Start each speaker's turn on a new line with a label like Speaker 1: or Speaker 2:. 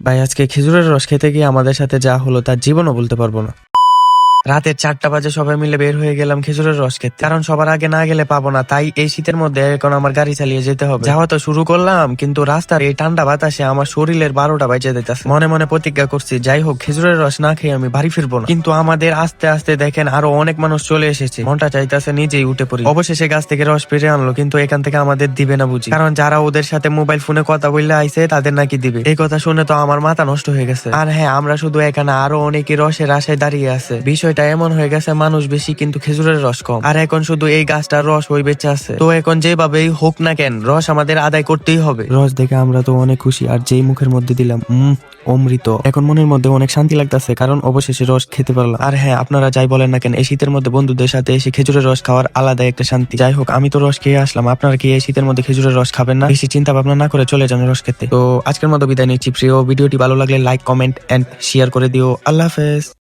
Speaker 1: ভাই আজকে খেজুরের রস খেতে গিয়ে আমাদের সাথে যা হলো তার জীবনও বলতে পারবো না। রাতের 4টা বাজে সবাই মিলে বের হয়ে গেলাম খেজুরের রস খেতে, কারণ সবার আগে না গেলে পাবো না, তাই এই শীতের মধ্যে এখন আমার গাড়ি চালিয়ে যেতে হবে। যাওয়া তো শুরু করলাম, কিন্তু রাস্তার এই ঠান্ডা বাতাসে আমার শরীরের 12টা বাজে দিতেছে। মনে মনে প্রতিজ্ঞা করছি, যাই হোক খেজুরের রস না খেয়ে আমি বাড়ি ফিরবো না। কিন্তু আমাদের আস্তে আস্তে দেখেন আরো অনেক মানুষ চলে এসেছে। মনটা চাইতেছে নিজেই উঠে পড়ি। অবশেষে গাছ থেকে রস পেরে আনলো, কিন্তু এখান থেকে আমাদের দিবে না বুঝি, কারণ যারা ওদের সাথে মোবাইল ফোনে কথা বললে আইছে তাদের নাকি দিবে। এই কথা শুনে তো আমার মাথা নষ্ট হয়ে গেছে। আর হ্যাঁ, আমরা শুধু এখানে, আরো অনেকে রসের আশায় দাঁড়িয়ে আছে। বিষয়টা এমন হয়ে গেছে, মানুষ বেশি কিন্তু খেজুরের রস কম, আর এখন শুধু এই গাছটার রস ওই বেঁচে আছে। তো এখন যেভাবেই হোক না কেন রস আমাদের আদায় করতেই হবে। রস দেখে আমরা তো অনেক খুশি, আর যেই মুখের মধ্যে দিলাম অমৃত। এখন মনের মধ্যে অনেক শান্তি লাগতেছে, কারণ অবশেষে রস খেতে পারলাম। আর হ্যাঁ, আপনারা যাই বলেন না কেন, এই শীতের মধ্যে বন্ধুদের সাথে এসে খেজুরের রস খাওয়ার আলাদা একটা শান্তি। যাই হোক, আমি তো রস খেয়ে আসলাম, আপনারা কি এই শীতের মধ্যে খেজুরের রস খাবেন না? বেশি চিন্তা ভাবনা না করে চলে যান রস খেতে। তো আজকের মতো বিদায় নিচ্ছি। প্রিয় ভিডিওটি ভালো লাগলে লাইক, কমেন্ট এন্ড শেয়ার করে দিও। আল্লাহ হাফেজ।